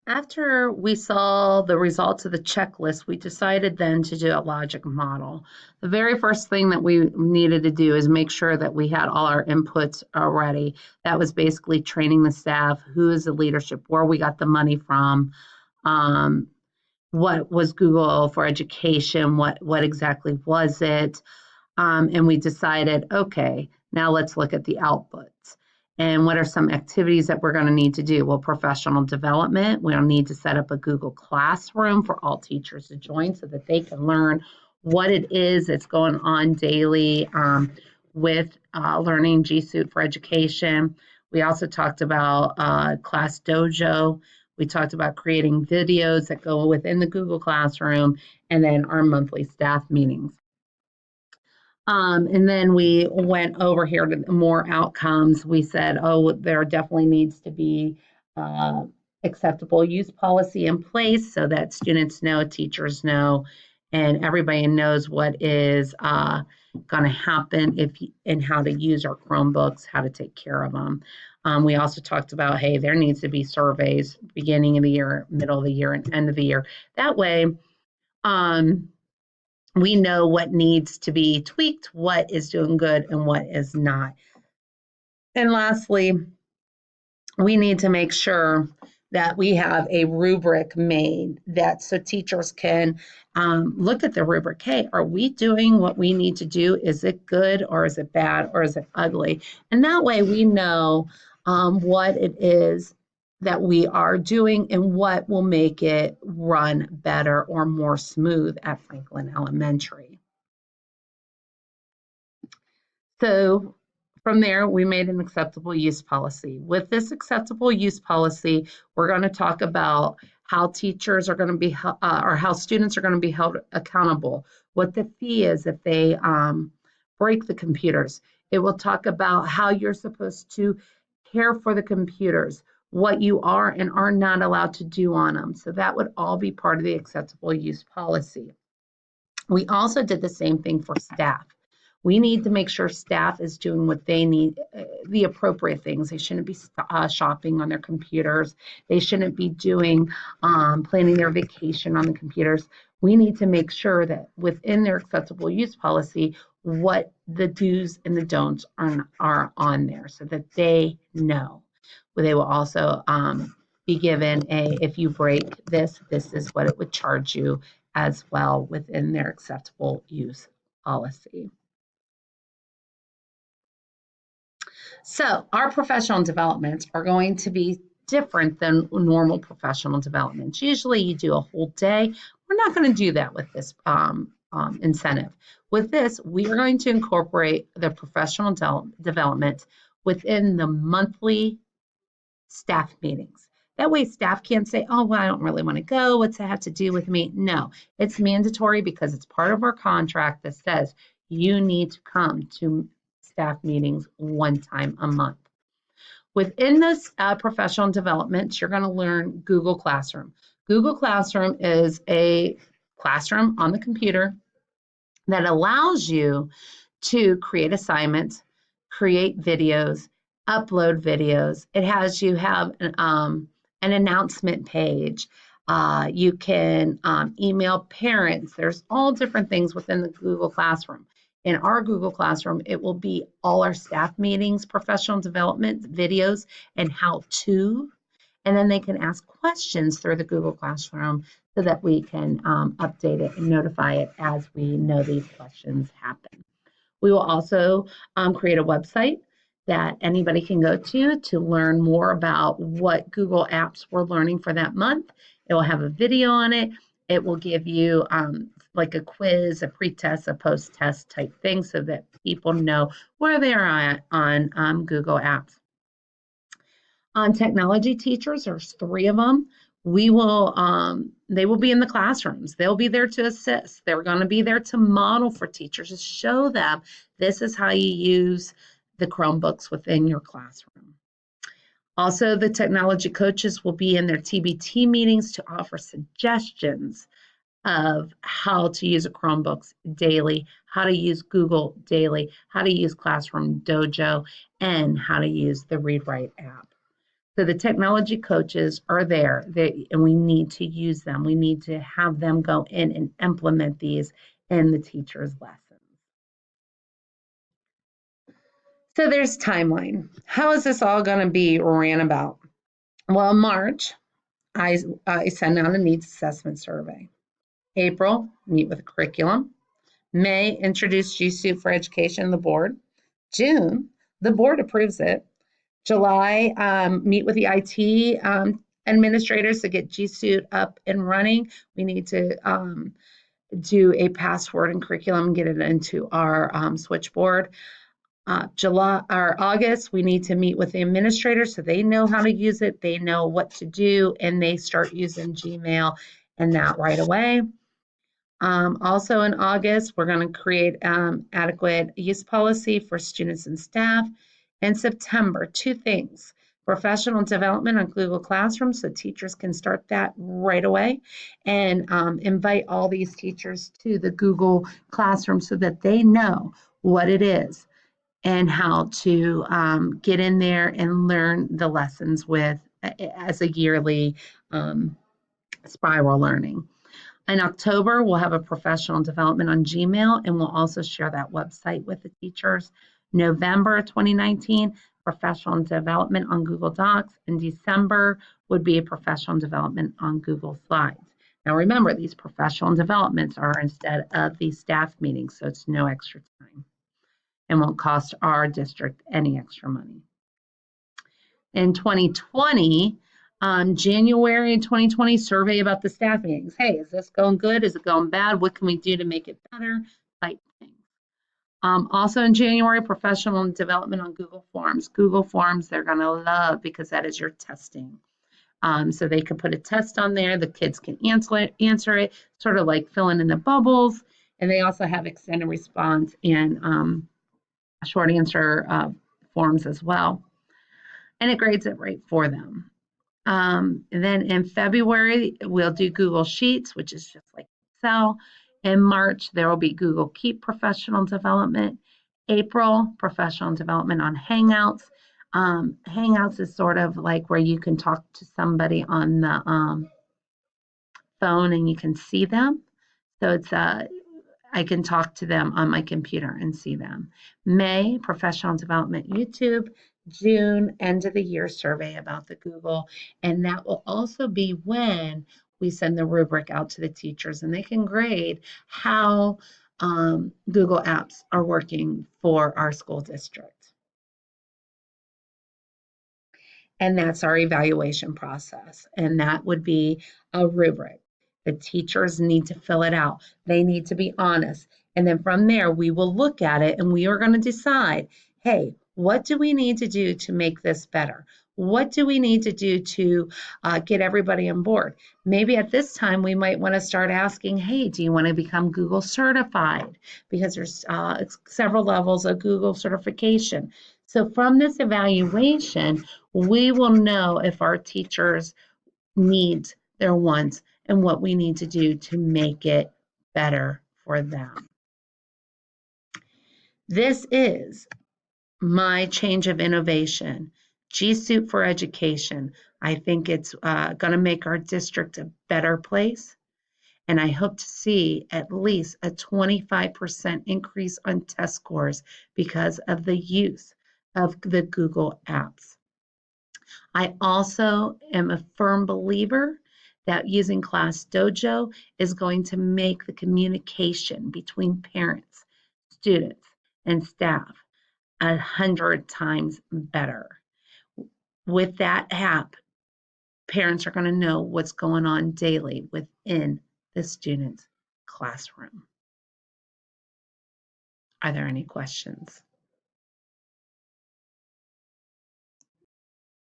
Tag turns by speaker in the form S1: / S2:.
S1: After we saw the results of the checklist, we decided then to do a logic model. The very first thing that we needed to do is make sure that we had all our inputs ready. That was basically training the staff, who is the leadership, where we got the money from, um, what was Google for Education, what exactly was it, and we decided, okay, now let's look at the outputs. And what are some activities that we're going to need to do? Well, professional development. We'll need to set up a Google Classroom for all teachers to join so that they can learn what it is that's going on daily with learning G Suite for Education. We also talked about Class Dojo. We talked about creating videos that go within the Google Classroom, and then our monthly staff meetings. And then we went over here to more outcomes. We said, oh, there definitely needs to be acceptable use policy in place so that students know, teachers know, and everybody knows what is going to happen if and how to use our Chromebooks, how to take care of them. We also talked about, hey, there needs to be surveys beginning of the year, middle of the year, and end of the year. That way, we know what needs to be tweaked, what is doing good, and what is not. And lastly, we need to make sure that we have a rubric made that so teachers can look at the rubric. Hey, are we doing what we need to do? Is it good or is it bad or is it ugly? And that way we know what it is that we are doing and what will make it run better or more smooth at Franklin Elementary. So from there, we made an acceptable use policy. With this acceptable use policy, we're going to talk about how teachers are going to be, or how students are going to be held accountable, what the fee is if they break the computers. It will talk about how you're supposed to care for the computers, what you are and are not allowed to do on them. So that would all be part of the acceptable use policy. We also did the same thing for staff. We need to make sure staff is doing what they need, the appropriate things. They shouldn't be shopping on their computers. They shouldn't be doing planning their vacation on the computers. We need to make sure that within their acceptable use policy, what the do's and the don'ts are on there so that they know. They will also be given if you break this, this is what it would charge you as well within their acceptable use policy. So our professional developments are going to be different than normal professional developments. Usually you do a whole day. We're not going to do that with this incentive. With this, we are going to incorporate the professional development within the monthly staff meetings. That way staff can't say, oh, well, I don't really want to go. What's that have to do with me? No, it's mandatory because it's part of our contract that says you need to come to staff meetings one time a month. Within this professional development, you're going to learn Google Classroom. Google Classroom is a classroom on the computer that allows you to create assignments, create videos, upload videos. It has you have an announcement page. You can email parents. There's all different things within the Google Classroom. In our Google Classroom, it will be all our staff meetings, professional development videos, and how to. And then they can ask questions through the Google Classroom so that we can update it and notify it as we know these questions happen. We will also create a website that anybody can go to learn more about what Google apps we're learning for that month. It will have a video on it. It will give you like a quiz, a pre-test, a post-test type thing so that people know where they are at on Google Apps. On technology teachers, there's 3 of them. They will be in the classrooms. They'll be there to assist. They're going to be there to model for teachers, to show them this is how you use the Chromebooks within your classroom. Also, the technology coaches will be in their TBT meetings to offer suggestions of how to use a Chromebooks daily, how to use Google daily, how to use Classroom Dojo, and how to use the ReadWrite app. So the technology coaches are there, and we need to use them. We need to have them go in and implement these in the teacher's lessons. So there's timeline. How is this all going to be ran about? Well, in March, I send out a needs assessment survey. April, meet with the curriculum. May, introduce G Suite for Education to the board. June, the board approves it. July, meet with the IT administrators to get G Suite up and running. We need to do a password and curriculum, get it into our switchboard. July or August, we need to meet with the administrators so they know how to use it, they know what to do, and they start using Gmail and that right away. Also in August, we're going to create adequate use policy for students and staff. In September, 2 things. Professional development on Google Classroom so teachers can start that right away, and invite all these teachers to the Google Classroom so that they know what it is and how to get in there and learn the lessons with as a yearly spiral learning. In October, we'll have a professional development on Gmail, and we'll also share that website with the teachers. November 2019, professional development on Google Docs. In December would be a professional development on Google Slides. Now remember, these professional developments are instead of these staff meetings, so it's no extra time and won't cost our district any extra money. In 2020, January 2020 survey about the staff meetings. Hey, is this going good? Is it going bad? What can we do to make it better? Type things. Also in January, professional development on Google Forms. Google Forms, they're going to love because that is your testing. So they can put a test on there. The kids can answer it, sort of like filling in the bubbles. And they also have extended response and short answer forms as well. And it grades it right for them. And then in February, we'll do Google Sheets, which is just like Excel. In March, there will be Google Keep professional development. April, professional development on Hangouts. Hangouts is sort of like where you can talk to somebody on the phone and you can see them. So it's I can talk to them on my computer and see them. May, professional development YouTube. June, end of the year survey about the Google. And that will also be when we send the rubric out to the teachers and they can grade how Google Apps are working for our school district. And that's our evaluation process. And that would be a rubric. The teachers need to fill it out. They need to be honest. And then from there, we will look at it and we are going to decide, hey, what do we need to do to make this better? What do we need to do to get everybody on board? Maybe at this time, we might want to start asking, hey, do you want to become Google certified? Because there's several levels of Google certification. So from this evaluation, we will know if our teachers need their wants and what we need to do to make it better for them. This is my change of innovation, G Suite for Education. I think it's going to make our district a better place. And I hope to see at least a 25% increase on test scores because of the use of the Google apps. I also am a firm believer that using ClassDojo is going to make the communication between parents, students, and staff 100 times better. With that app, parents are going to know what's going on daily within the student's classroom. Are there any questions?